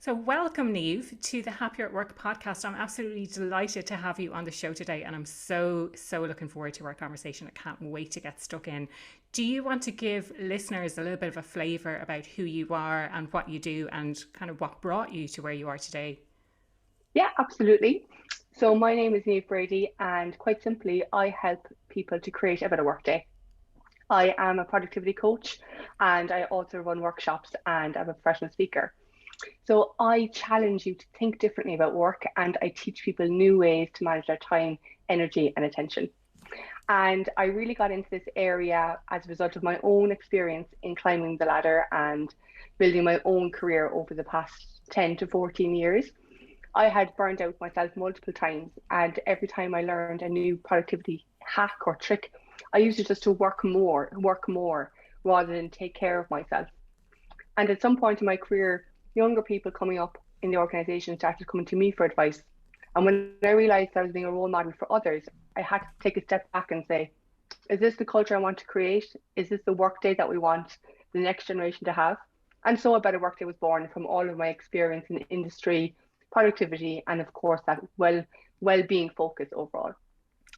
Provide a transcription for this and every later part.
So welcome, Niamh, to the Happier at Work podcast. I'm absolutely delighted to have you on the show today, and I'm so looking forward to our conversation. I can't wait to get stuck in. Do you want to give listeners a little bit of a flavour about who you are and what you do and kind of what brought you to where you are today? Yeah, absolutely. So my name is Niamh Brady, and quite simply, I help people to create a better workday. I am a productivity coach, and I also run workshops, and I'm a professional speaker. So I challenge you to think differently about work, and I teach people new ways to manage their time, energy, and attention. And I really got into this area as a result of my own experience in climbing the ladder and building my own career over the past 10 to 14 years. I had burned out myself multiple times, and every time I learned a new productivity hack or trick, I used it just to work more rather than take care of myself. And at some point in my career, younger people coming up in the organization started coming to me for advice. And when I realized I was being a role model for others, I had to take a step back and say, is this the culture I want to create? Is this the workday that we want the next generation to have? And so A Better Workday was born from all of my experience in industry, productivity, and of course that well-being focus overall.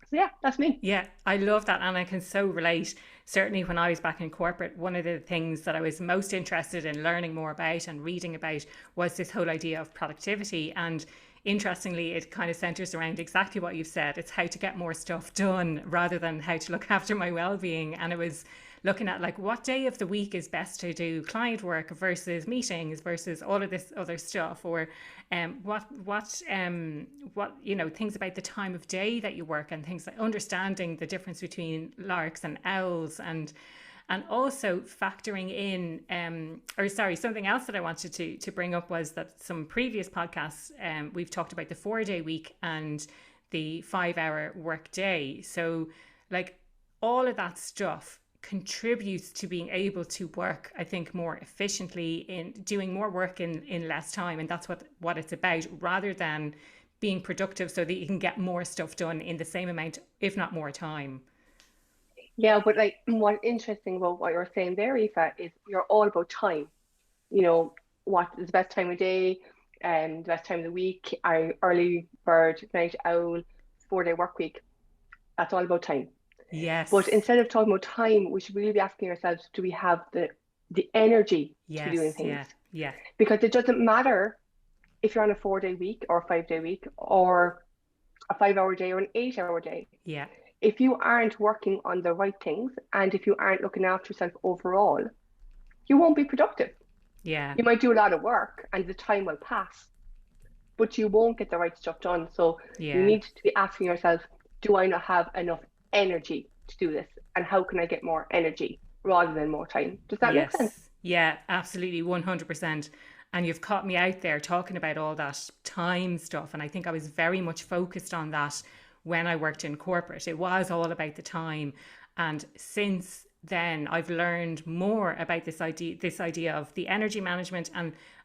So yeah, that's me. Yeah, I love that. And I can so relate. Certainly, when I was back in corporate, one of the things that I was most interested in learning more about and reading about was this whole idea of productivity. And interestingly, it kind of centers around exactly what you've said. It's how to get more stuff done rather than how to look after my well-being. And it was looking at like what day of the week is best to do client work versus meetings versus all of this other stuff, or what things about the time of day that you work and things like understanding the difference between larks and owls, and also factoring in something else that I wanted to bring up was that some previous podcasts we've talked about the 4-day week and the 5-hour work day. So like all of that stuff contributes to being able to work, I think, more efficiently, in doing more work in less time. And that's what it's about, rather than being productive so that you can get more stuff done in the same amount, if not more time. Yeah, but like what's interesting about what you're saying there, Aoife, is you're all about time. You know, what is the best time of day and the best time of the week, are early bird, night owl, 4-day work week. That's all about time. But Yes. instead of talking about time, we should really be asking ourselves, do we have the energy to be doing Yes. things? Yeah. Yeah. Because it doesn't matter if you're on a 4-day week or a 5-day week or a 5-hour day or an 8-hour day. Yeah. If you aren't working on the right things and if you aren't looking after yourself overall, you won't be productive. Yeah. You might do a lot of work and the time will pass, but you won't get the right stuff done. So you Yeah. need to be asking yourself, do I not have enough energy to do this? And how can I get more energy rather than more time? Does that make sense? Yes. Yeah, absolutely. 100%. And you've caught me out there talking about all that time stuff. And I think I was very much focused on that when I worked in corporate. It was all about the time. And since then I've learned more about this idea of the energy management,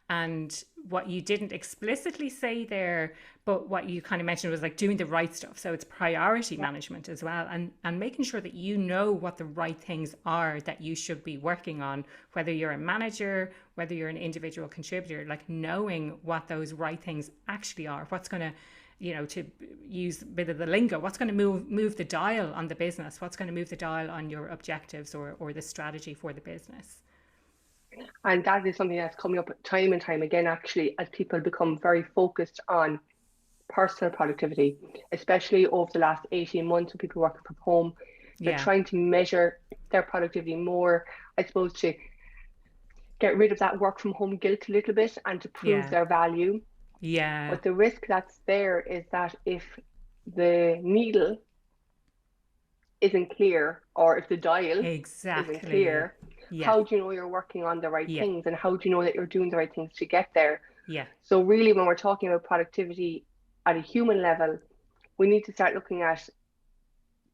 and what you didn't explicitly say there, but what you kind of mentioned was like doing the right stuff. So it's priority Yeah. management as well, and making sure that you know what the right things are that you should be working on, whether you're a manager, whether you're an individual contributor, like knowing what those right things actually are, what's going to, to use a bit of the lingo, what's going to move the dial on the business, what's going to move the dial on your objectives, or the strategy for the business. And that is something that's coming up time and time again, actually, as people become very focused on personal productivity, especially over the last 18 months when people working from home. They're Yeah. trying to measure their productivity more, I suppose, to get rid of that work from home guilt a little bit and to prove Yeah. their value. Yeah. But the risk that's there is that if the needle isn't clear or if the dial isn't Exactly. clear, Yeah. how do you know you're working on the right Yeah. things and how do you know that you're doing the right things to get there? Yeah. So, really, when we're talking about productivity at a human level, we need to start looking at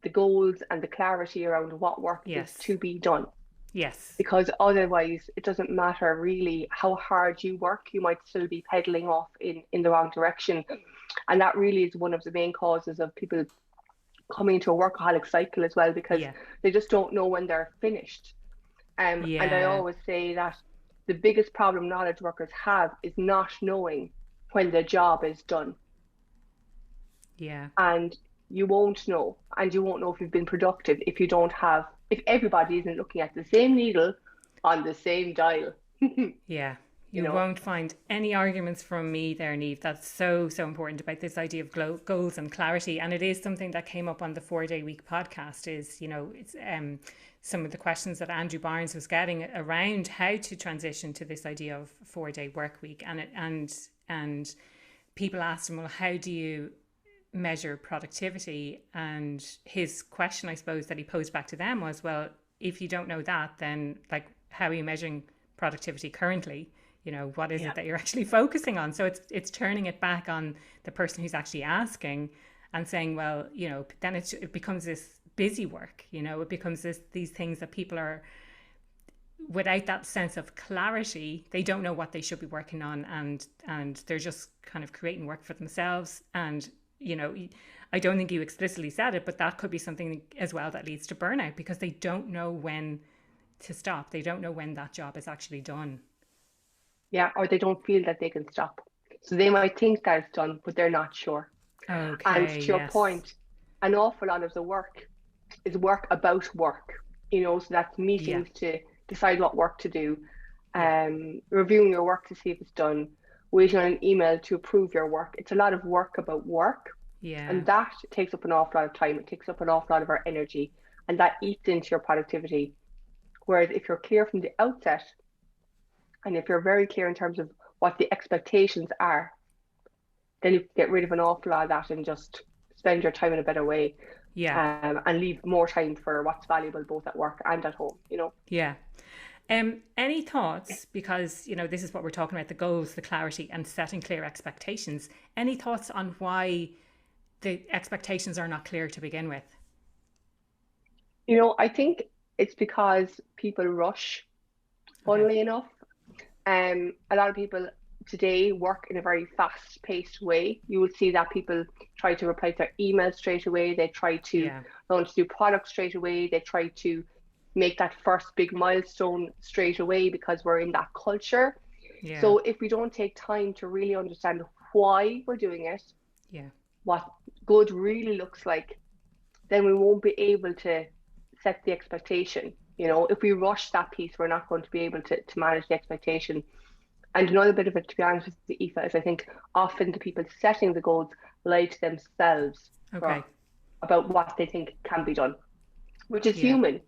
the goals and the clarity around what work is Yes. to be done. Yes. Because otherwise, it doesn't matter really how hard you work, you might still be pedaling off in the wrong direction. And that really is one of the main causes of people coming into a workaholic cycle as well, because Yeah. they just don't know when they're finished. And I Yeah. always say that the biggest problem knowledge workers have is not knowing when the job is done. Yeah. And you won't know. And you won't know if you've been productive if you don't have, if everybody isn't looking at the same needle on the same dial. Yeah. You You know, won't find any arguments from me there, Niamh. That's so, so important about this idea of goals and clarity. And it is something that came up on the 4 Day Week podcast is, it's some of the questions that Andrew Barnes was getting around how to transition to this idea of 4 Day work week. And people asked him, well, how do you measure productivity? And his question, I suppose, that he posed back to them was, well, if you don't know that, then like, how are you measuring productivity currently? What is it that you're actually focusing on? So it's turning it back on the person who's actually asking and saying, well, then it becomes this busy work. It becomes these things that people are, without that sense of clarity, they don't know what they should be working on, and they're just kind of creating work for themselves. And I don't think you explicitly said it, but that could be something as well that leads to burnout, because they don't know when to stop. They don't know when that job is actually done. yeah, or they don't feel that they can stop. So they might think that it's done, but they're not sure. And Okay, to your yes. point, an awful lot of the work is work about work, so that's Yeah, meetings to decide what work to do, yeah, reviewing your work to see if it's done, waiting on an email to approve your work. It's a lot of work about work, yeah, and that takes up an awful lot of time. It takes up an awful lot of our energy, and that eats into your productivity. Whereas if you're clear from the outset, and if you're very clear in terms of what the expectations are, then you can get rid of an awful lot of that and just spend your time in a better way, yeah, and leave more time for what's valuable both at work and at home. yeah. Any thoughts, because this is what we're talking about, the goals, the clarity, and setting clear expectations. Any thoughts on why the expectations are not clear to begin with? I think it's because people rush, Okay. funnily enough. A lot of people today work in a very fast-paced way. You will see that people try to reply to their emails straight away. They try to Yeah. launch new products straight away. They try to make that first big milestone straight away because we're in that culture. Yeah. So if we don't take time to really understand why we're doing it, Yeah. what good really looks like, then we won't be able to set the expectation. If we rush that piece, we're not going to be able to manage the expectation. And another bit of it, to be honest with you, Aoife, is I think often the people setting the goals lie to themselves Okay. about what they think can be done, which is Yeah. human.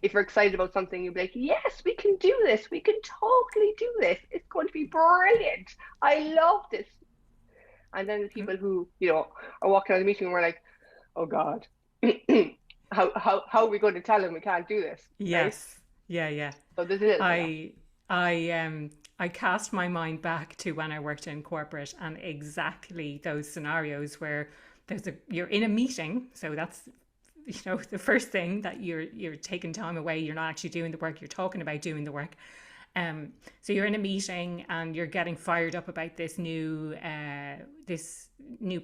If you're excited about something, you'll be like, yes, we can do this. We can totally do this. It's going to be brilliant. I love this. And then the people who, are walking out of the meeting and we're like, oh God, how are we going to tell them we can't do this? Right? Yes. Yeah. Yeah. So there's a little bit of that. I cast my mind back to when I worked in corporate, and exactly those scenarios where you're in a meeting, so that's the first thing, that you're taking time away, you're not actually doing the work, you're talking about doing the work. So you're in a meeting and you're getting fired up about this new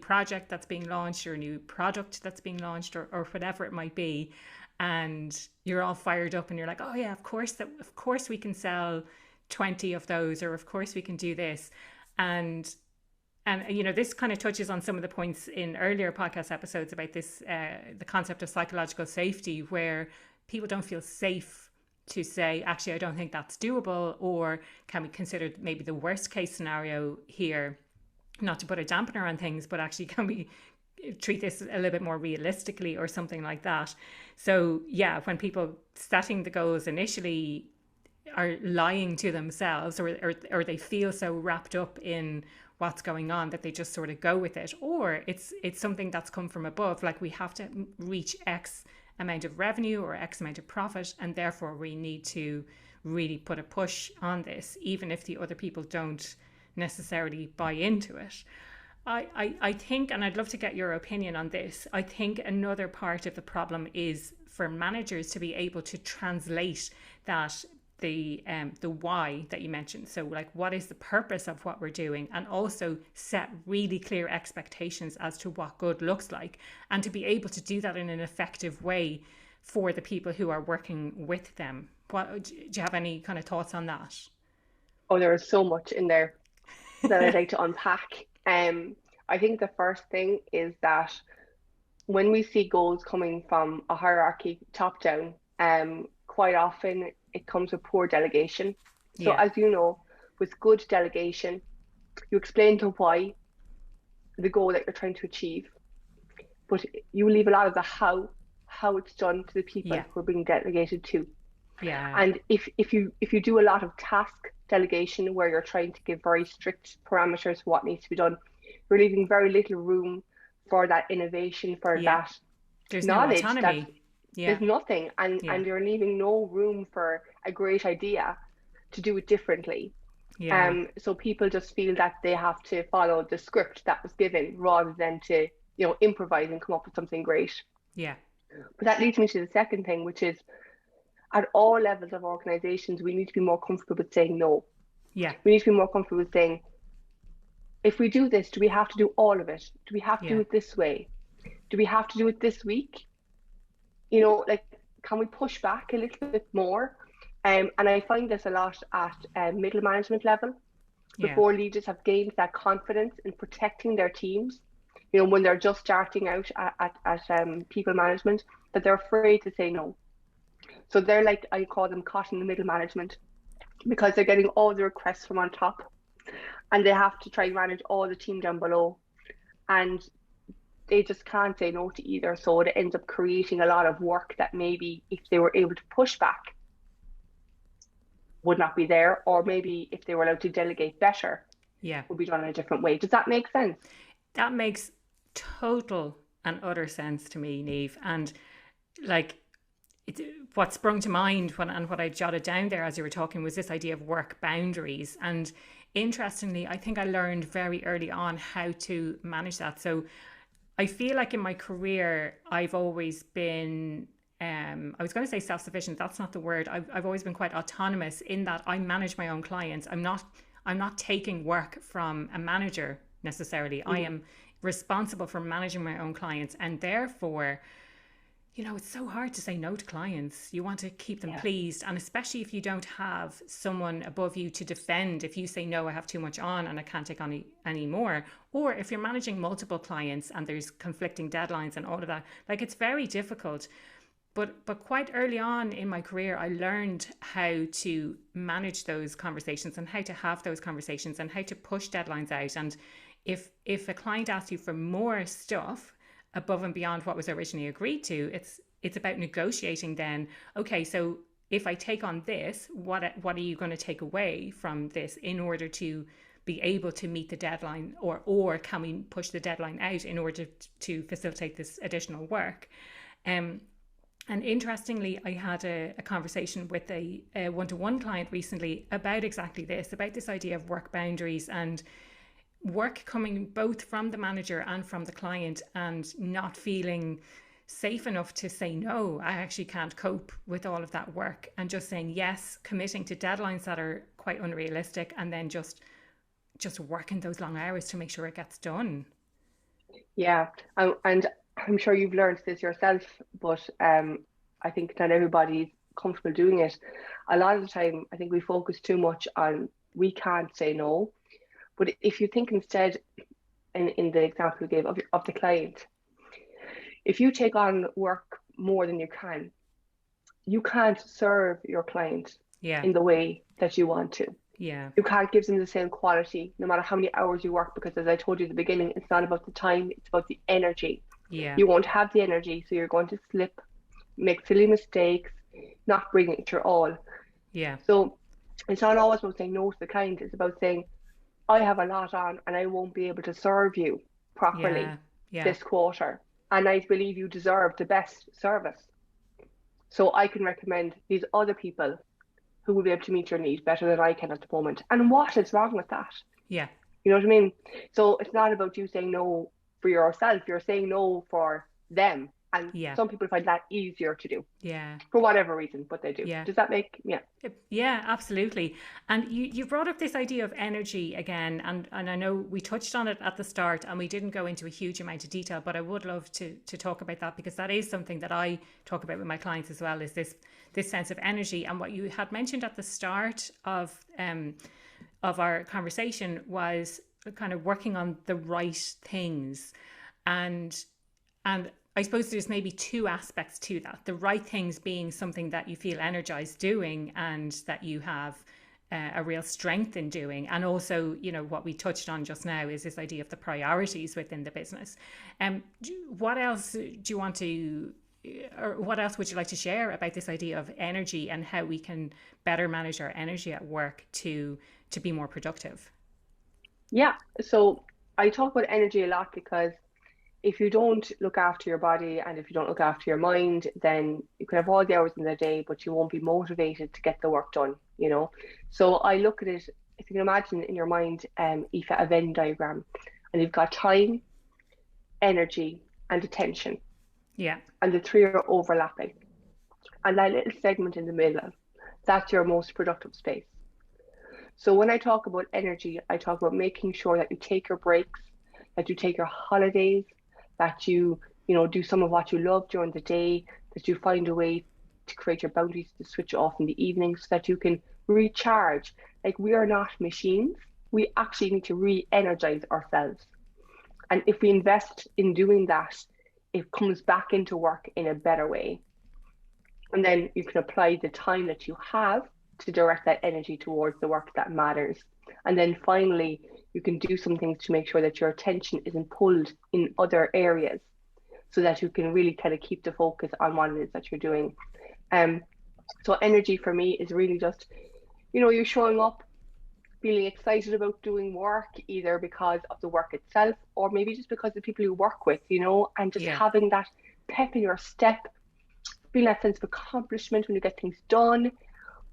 project that's being launched, or a new product that's being launched, or whatever it might be, and you're all fired up and you're like, oh yeah, of course we can sell 20 of those, or of course we can do this. And this kind of touches on some of the points in earlier podcast episodes about this, the concept of psychological safety, where people don't feel safe to say, actually, I don't think that's doable, or can we consider maybe the worst case scenario here, not to put a dampener on things, but actually, can we treat this a little bit more realistically, or something like that. So yeah, when people setting the goals initially are lying to themselves, or they feel so wrapped up in what's going on that they just sort of go with it, or it's something that's come from above, like we have to reach X amount of revenue or X amount of profit, and therefore we need to really put a push on this, even if the other people don't necessarily buy into it. I think, and I'd love to get your opinion on this, I think another part of the problem is for managers to be able to translate that, the why that you mentioned. So like, what is the purpose of what we're doing, and also set really clear expectations as to what good looks like, and to be able to do that in an effective way for the people who are working with them. Do you have any kind of thoughts on that? Oh, there is so much in there that I'd like to unpack. I think the first thing is that when we see goals coming from a hierarchy top down, quite often it comes with poor delegation. So Yeah. as you know, with good delegation, you explain to why the goal that you're trying to achieve, but you leave a lot of the how it's done to the people Yeah. who are being delegated to. Yeah. And if you do a lot of task delegation where you're trying to give very strict parameters for what needs to be done, you're leaving very little room for that innovation, for Yeah. that There's no knowledge that autonomy. Yeah. there's nothing, Yeah. and you're leaving no room for a great idea to do it differently. Yeah. So people just feel that they have to follow the script that was given rather than to, improvise and come up with something great. Yeah. But that leads me to the second thing, which is at all levels of organizations, we need to be more comfortable with saying no. Yeah. We need to be more comfortable with saying, if we do this, do we have to do all of it? Do we have to do Yeah. it this way? Do we have to do it this week? Like, can we push back a little bit more? And I find this a lot at middle management level, Yeah. before leaders have gained that confidence in protecting their teams, when they're just starting out at people management, that they're afraid to say no. So they're like, I call them caught in the middle management, because they're getting all the requests from on top and they have to try and manage all the team down below. And they just can't say no to either. So it ends up creating a lot of work that maybe if they were able to push back would not be there, or maybe if they were allowed to delegate better, Yeah. would be done in a different way. Does that make sense? That makes total and utter sense to me, Niamh. And like, what sprung to mind and what I jotted down there as you were talking was this idea of work boundaries. And interestingly, I think I learned very early on how to manage that. So I feel like in my career, I've always been, I was going to say self-sufficient. That's not the word. I've always been quite autonomous in that I manage my own clients. I'm not taking work from a manager necessarily. I am responsible for managing my own clients, and therefore, it's so hard to say no to clients. You want to keep them pleased. And especially if you don't have someone above you to defend, if you say, no, I have too much on and I can't take on any more. Or if you're managing multiple clients and there's conflicting deadlines and all of that, like, it's very difficult. But quite early on in my career, I learned how to manage those conversations and how to have those conversations and how to push deadlines out. And if a client asks you for more stuff above and beyond what was originally agreed to, it's about negotiating then. Okay, so if I take on this, what are you going to take away from this in order to be able to meet the deadline, or can we push the deadline out in order to facilitate this additional work? And interestingly, I had a conversation with a one-to-one client recently about exactly this, about this idea of work boundaries and work coming both from the manager and from the client, and not feeling safe enough to say, no, I actually can't cope with all of that work, and just saying yes, committing to deadlines that are quite unrealistic, and then just working those long hours to make sure it gets done. Yeah, and I'm sure you've learned this yourself, but I think not everybody's comfortable doing it. A lot of the time, I think we focus too much on we can't say no. But if you think instead, in the example you gave of the client, if you take on work more than you can't serve your client Yeah. in the way that you want to. Yeah. You can't give them the same quality no matter how many hours you work, because as I told you at the beginning, it's not about the time, it's about the energy. Yeah. You won't have the energy, so you're going to slip, make silly mistakes, not bring it your all. Yeah. So it's not always about saying no to the client, it's about saying, I have a lot on and I won't be able to serve you properly this quarter. And I believe you deserve the best service. So I can recommend these other people who will be able to meet your need better than I can at the moment. And what is wrong with that? Yeah. You know what I mean? So it's not about you saying no for yourself. You're saying no for them. And some people find that easier to do. Yeah. For whatever reason, but they do. Yeah. Does that make, Yeah, absolutely. And you brought up this idea of energy again, and I know we touched on it at the start and we didn't go into a huge amount of detail, but I would love to talk about that, because that is something that I talk about with my clients as well, is this sense of energy. And what you had mentioned at the start of of our conversation was kind of working on the right things. And I suppose there's maybe two aspects to that. The right things being something that you feel energized doing and that you have a real strength in doing. And also, you know, what we touched on just now is this idea of the priorities within the business. What else do you want to, or what else would you like to share about this idea of energy and how we can better manage our energy at work to be more productive? Yeah, so I talk about energy a lot because if you don't look after your body and if you don't look after your mind, then you can have all the hours in the day, but you won't be motivated to get the work done, you know? So I look at it, if you can imagine in your mind, Aoife, a Venn diagram, and you've got time, energy, and attention, Yeah. and the three are overlapping. And that little segment in the middle, that's your most productive space. So when I talk about energy, I talk about making sure that you take your breaks, that you take your holidays, that you know, do some of what you love during the day, that you find a way to create your boundaries to switch off in the evening so that you can recharge. Like, we are not machines. We actually need to re-energize ourselves. And if we invest in doing that, it comes back into work in a better way. And then you can apply the time that you have to direct that energy towards the work that matters. And then finally, you can do some things to make sure that your attention isn't pulled in other areas so that you can really kind of keep the focus on what it is that you're doing. Um, so energy for me is really just, you know, you're showing up, feeling excited about doing work, either because of the work itself or maybe just because of the people you work with, you know, and just Yeah. having that pep in your step, feeling that sense of accomplishment when you get things done,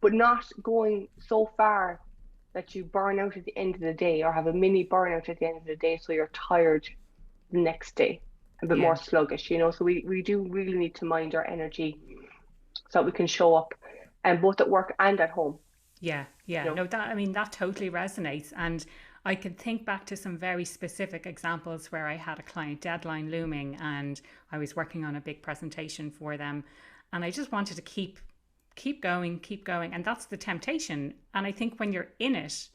but not going so far that you burn out at the end of the day or have a mini burnout at the end of the day so you're tired the next day, a bit Yeah. more sluggish, you know. So we do really need to mind our energy so that we can show up and both at work and at home, Yeah, you yeah. know. No, that, I mean, that totally resonates. And I can think back to some very specific examples where I had a client deadline looming and I was working on a big presentation for them. And I just wanted to keep going, keep going. And that's the temptation. And I think when you're in it,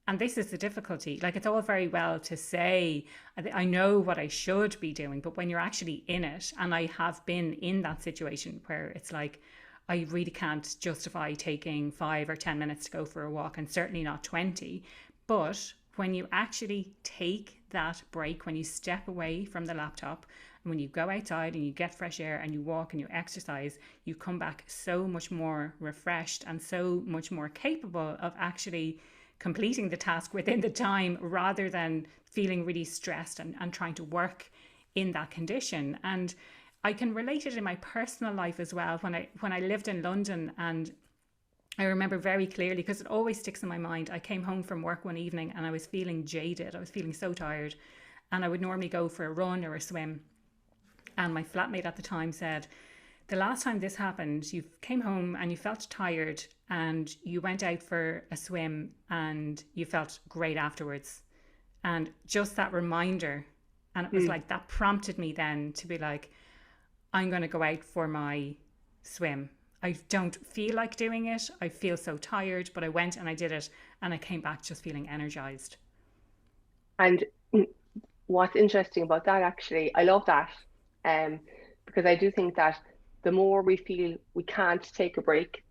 and this is the difficulty, like, it's all very well to say, I know what I should be doing, but when you're actually in it, and I have been in that situation where it's like, I really can't justify taking 5 or 10 minutes to go for a walk, and certainly not 20. But when you actually take that break, when you step away from the laptop, and when you go outside and you get fresh air and you walk and you exercise, you come back so much more refreshed and so much more capable of actually completing the task within the time, rather than feeling really stressed and trying to work in that condition. And I can relate it in my personal life as well. When I lived in London, and I remember very clearly, because it always sticks in my mind, I came home from work one evening and I was feeling jaded. I was feeling so tired, and I would normally go for a run or a swim. And my flatmate at the time said, the last time this happened, you came home and you felt tired and you went out for a swim and you felt great afterwards. And just that reminder, and it was Mm. like that prompted me then to be like, I'm going to go out for my swim. I don't feel like doing it. I feel so tired, but I went and I did it, and I came back just feeling energized. And what's interesting about that, actually, I love that, um, because I do think that the more we feel we can't take a break,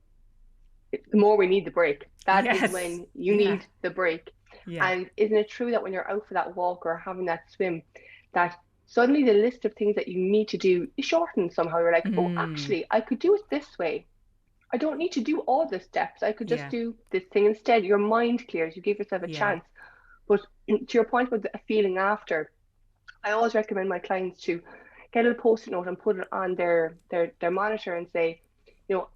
the more we need the break. That is Yes. when you Yeah. need the break. Yeah. And isn't it true that when you're out for that walk or having that swim, that suddenly the list of things that you need to do is shortened somehow? You're like, oh, Mm, actually, I could do it this way. I don't need to do all the steps. I could just yeah. do this thing instead. Your mind clears, you give yourself a Yeah. chance. But to your point about the feeling after, I always recommend my clients to get a post-it note and put it on their monitor and say, you know,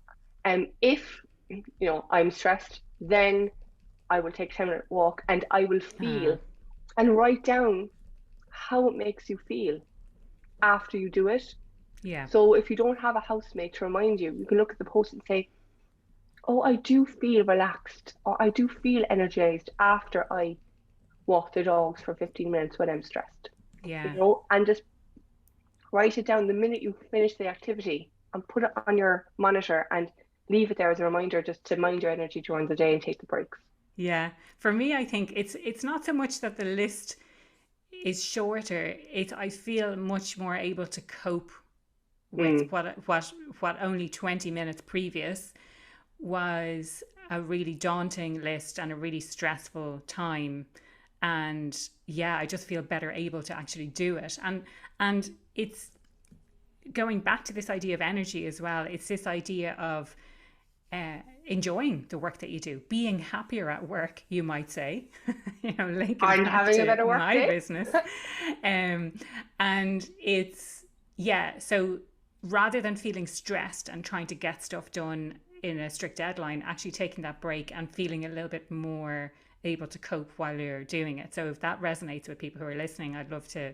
if I'm stressed, then I will take a 10-minute walk and I will Uh, feel, and write down how it makes you feel after you do it. yeah. So if you don't have a housemate to remind you, you can look at the post and say, oh, I do feel relaxed or I do feel energized after I walk the dogs for 15 minutes when I'm stressed, Yeah. and just write it down the minute you finish the activity and put it on your monitor and leave it there as a reminder just to mind your energy during the day and take the breaks. Yeah. For me, I think it's not so much that the list is shorter. I feel much more able to cope with Mm. what only 20 minutes previous was a really daunting list and a really stressful time. And yeah, I just feel better able to actually do it. And it's going back to this idea of energy as well. It's this idea of enjoying the work that you do, being happier at work, you might say, linking And back having a to better work my day. business. um, and it's, yeah, so rather than feeling stressed and trying to get stuff done in a strict deadline, actually taking that break and feeling a little bit more able to cope while you're doing it. So if that resonates with people who are listening, I'd love to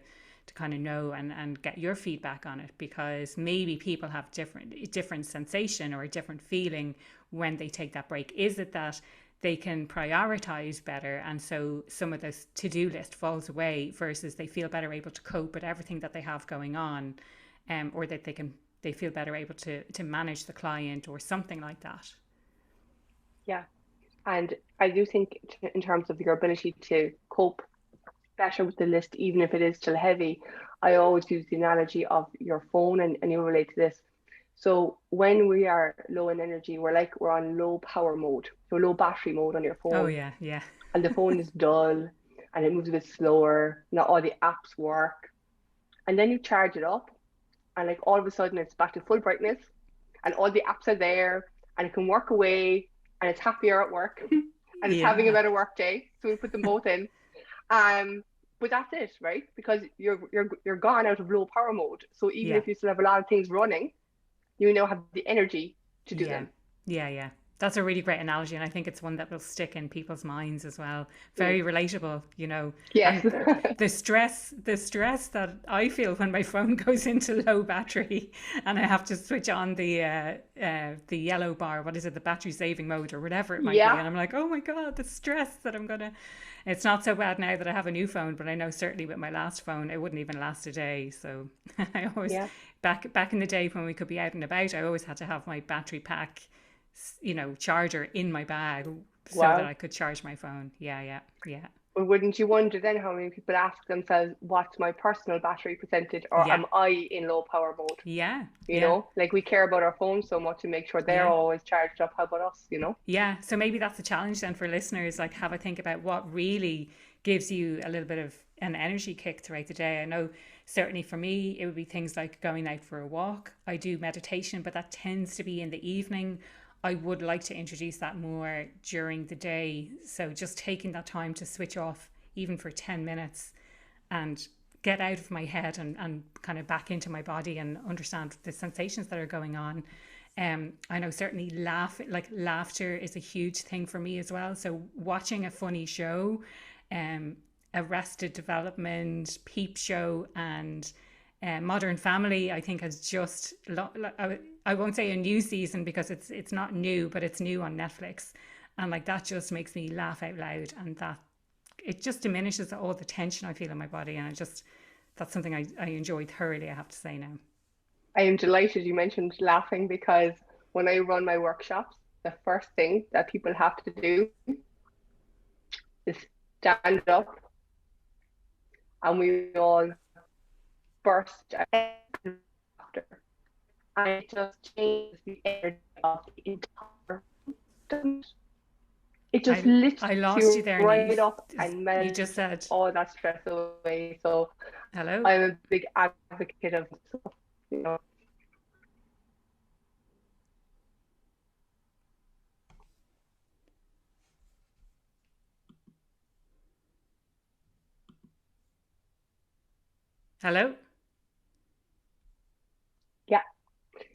kind of know and get your feedback on it, because maybe people have different sensation or a different feeling when they take that break. Is it that they can prioritize better and so some of this to-do list falls away, versus they feel better able to cope with everything that they have going on, or that they feel better able to manage the client or something like that? Yeah. And I do think in terms of your ability to cope better with the list, even if it is still heavy, I always use the analogy of your phone, and you relate to this. So when we are low in energy, we're on low power mode, so low battery mode on your Oh phone, yeah, yeah. and the phone is dull and it moves a bit slower. Not all the apps work, and then you charge it up, and like all of a sudden it's back to full brightness, and all the apps are there, and it can work away, and it's happier at work, and it's having a Yeah, better work day. So we put them both in. Um, but that's it, right? Because you're gone out of low power mode. So even yeah. if you still have a lot of things running, you now have the energy to do Yeah. them. Yeah, yeah. That's a really great analogy. And I think it's one that will stick in people's minds as well. Mm. Very relatable. Yes. And the stress that I feel when my phone goes into low battery and I have to switch on the yellow bar, what is it, the battery saving mode or whatever it might be. Yeah. And I'm like, oh my God, the stress that I'm gonna it's not so bad now that I have a new phone, but I know certainly with my last phone it wouldn't even last a day. So I always Yeah. back in the day when we could be out and about, I always had to have my battery pack, charger in my bag so that Wow. I could charge my phone. Yeah, yeah, yeah, But wouldn't you wonder then how many people ask themselves, what's my personal battery percentage, or yeah, am I in low power mode? yeah, You yeah, know, like we care about our phones so much to make sure they're yeah. always charged up. How about us? Yeah, so maybe that's a challenge then for listeners. Like, have a think about what really gives you a little bit of an energy kick throughout the day. I know certainly for me, it would be things like going out for a walk. I do meditation, but that tends to be in the evening. I would like to introduce that more during the day. So just taking that time to switch off, even for 10 minutes, and get out of my head and kind of back into my body and understand the sensations that are going on. I know certainly laughter is a huge thing for me as well. So watching a funny show, um, Arrested Development, Peep Show, and Modern Family, I think has just I won't say a new season because it's not new, but it's new on Netflix, and like that just makes me laugh out loud, and that it just diminishes all the tension I feel in my body, and that's something I enjoy thoroughly. I have to say now. I am delighted you mentioned laughing, because when I run my workshops, the first thing that people have to do is stand up, and we all burst out into laughter. And it just changes the energy of the entire room. It just I lifts lost you you there, right Niamh. up and You just melts said all that stress away. So hello. I'm a big advocate of stuff, you know. Hello. Yeah,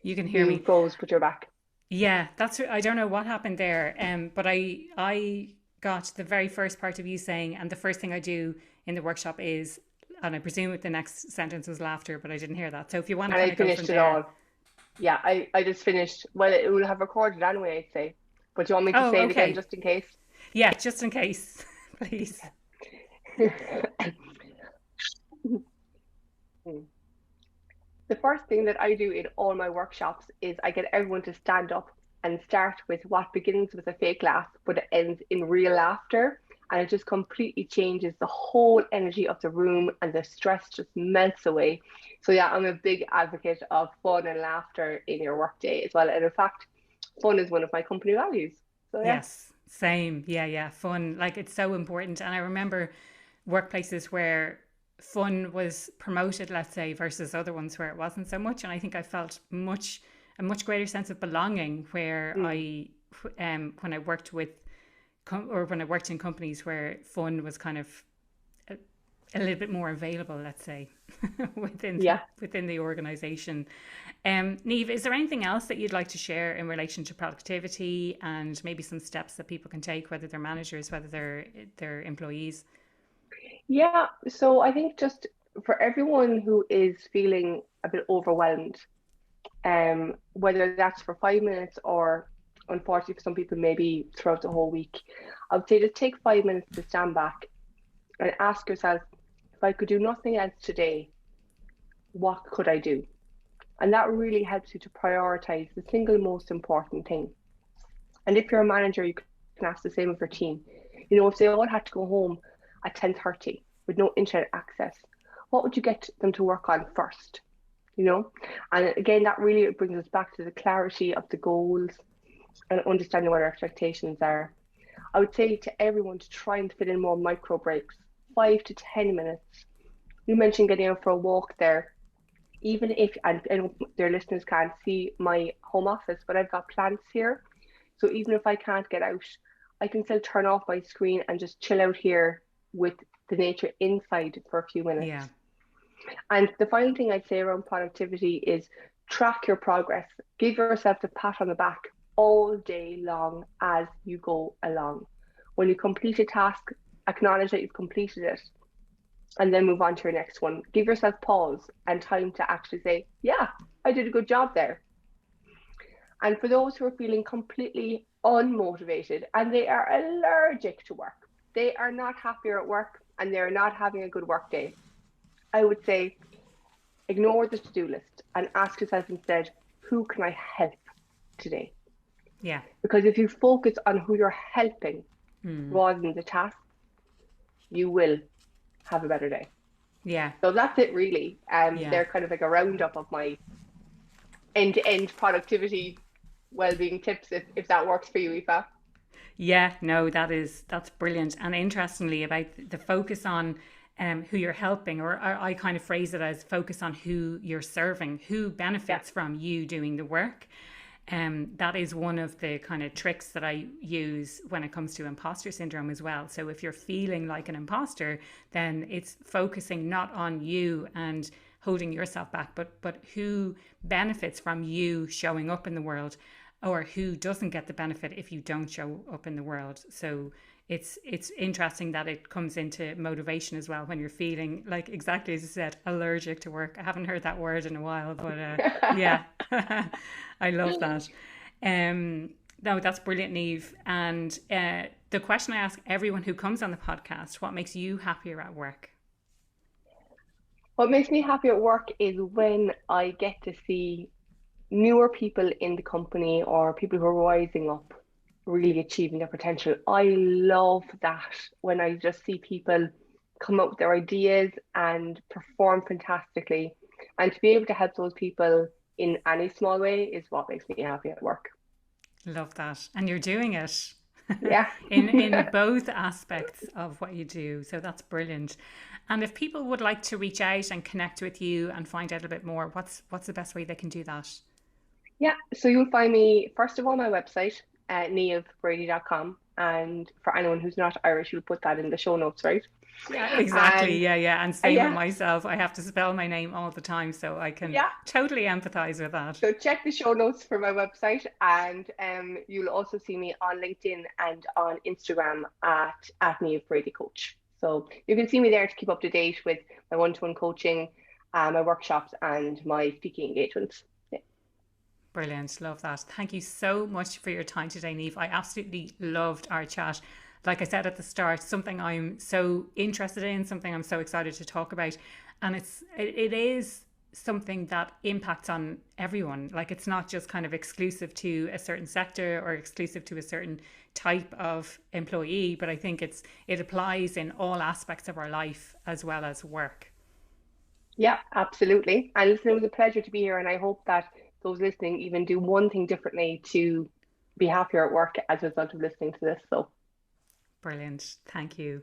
You can hear you me. froze, but you're back. Yeah, I don't know what happened there. But I got the very first part of you saying, and the first thing I do in the workshop is, and I presume the next sentence was laughter, but I didn't hear that. So if you want to And kind I of go from finished it there. all. Yeah, I just finished. Well, it will have recorded anyway, I'd say. But do you want me to Oh, say it again okay. just in case? Yeah, just in case, please. The first thing that I do in all my workshops is I get everyone to stand up and start with what begins with a fake laugh, but it ends in real laughter. And it just completely changes the whole energy of the room, and the stress just melts away. So yeah, I'm a big advocate of fun and laughter in your workday as well. And in fact, fun is one of my company values. So yeah. Yes, same. Yeah, yeah. Fun. Like it's so important. And I remember workplaces where fun was promoted, let's say, versus other ones where it wasn't so much. And I think I felt a much greater sense of belonging where Mm. when I worked with, or when I worked in companies where fun was kind of a little bit more available, let's say, Yeah. within the organization. Niamh, is there anything else that you'd like to share in relation to productivity and maybe some steps that people can take, whether they're managers, whether they're employees? Yeah. So I think just for everyone who is feeling a bit overwhelmed, whether that's for 5 minutes or unfortunately for some people, maybe throughout the whole week, I would say just take 5 minutes to stand back and ask yourself, if I could do nothing else today, what could I do? And that really helps you to prioritize the single most important thing. And if you're a manager, you can ask the same of your team. You know, if they all had to go home at 10:30 with no internet access, what would you get them to work on first? You know? And again, that really brings us back to the clarity of the goals and understanding what our expectations are. I would say to everyone to try and fit in more micro breaks, 5 to 10 minutes. You mentioned getting out for a walk there. Even if, and I know their listeners can't see my home office, but I've got plants here. So even if I can't get out, I can still turn off my screen and just chill out here with the nature inside for a few minutes. Yeah. And the final thing I'd say around productivity is track your progress. Give yourself a pat on the back all day long as you go along. When you complete a task, acknowledge that you've completed it and then move on to your next one. Give yourself pause and time to actually say, yeah, I did a good job there. And for those who are feeling completely unmotivated and they are allergic to work, they are not happier at work and they're not having a good work day, I would say ignore the to-do list and ask yourself instead, who can I help today? Yeah. Because if you focus on who you're helping Mm. rather than the task, you will have a better day. Yeah. So that's it really. Yeah. They're kind of like a roundup of my end-to-end productivity well-being tips if that works for you, Aoife. Yeah, no, that's brilliant. And interestingly, about the focus on who you're helping, or I kind of phrase it as focus on who you're serving, who Yeah. benefits from you doing the work. That is one of the kind of tricks that I use when it comes to imposter syndrome as well. So if you're feeling like an imposter, then it's focusing not on you and holding yourself back, but who benefits from you showing up in the world, or who doesn't get the benefit if you don't show up in the world. So it's interesting that it comes into motivation as well when you're feeling like, exactly as you said, allergic to work. I haven't heard that word in a while, but yeah, I love that. No, that's brilliant, Niamh. And the question I ask everyone who comes on the podcast: what makes you happier at work? What makes me happy at work is when I get to see newer people in the company or people who are rising up really achieving their potential. I love that when I just see people come up with their ideas and perform fantastically. And to be able to help those people in any small way is what makes me happy at work. Love that. And you're doing it Yeah. in both aspects of what you do. So that's brilliant. And if people would like to reach out and connect with you and find out a bit more, what's the best way they can do that? Yeah. So you'll find me, first of all, my website at niamhbrady.com. And for anyone who's not Irish, you'll put that in the show notes, right? Yeah, exactly. And Yeah, yeah. And same with yeah, myself. I have to spell my name all the time, so I can yeah. totally empathize with that. So check the show notes for my website, and you'll also see me on LinkedIn and on Instagram at Niamh Brady Coach. So you can see me there to keep up to date with my one-to-one coaching, my workshops, and my speaking engagements. Yeah. Brilliant. Love that. Thank you so much for your time today, Niamh. I absolutely loved our chat. Like I said at the start, something I'm so interested in, something I'm so excited to talk about. And it is something that impacts on everyone. Like it's not just kind of exclusive to a certain sector or exclusive to a certain type of employee, but I think it applies in all aspects of our life as well as work. Yeah, absolutely. And listen, it was a pleasure to be here, and I hope that those listening even do one thing differently to be happier at work as a result of listening to this. So Brilliant. Thank you.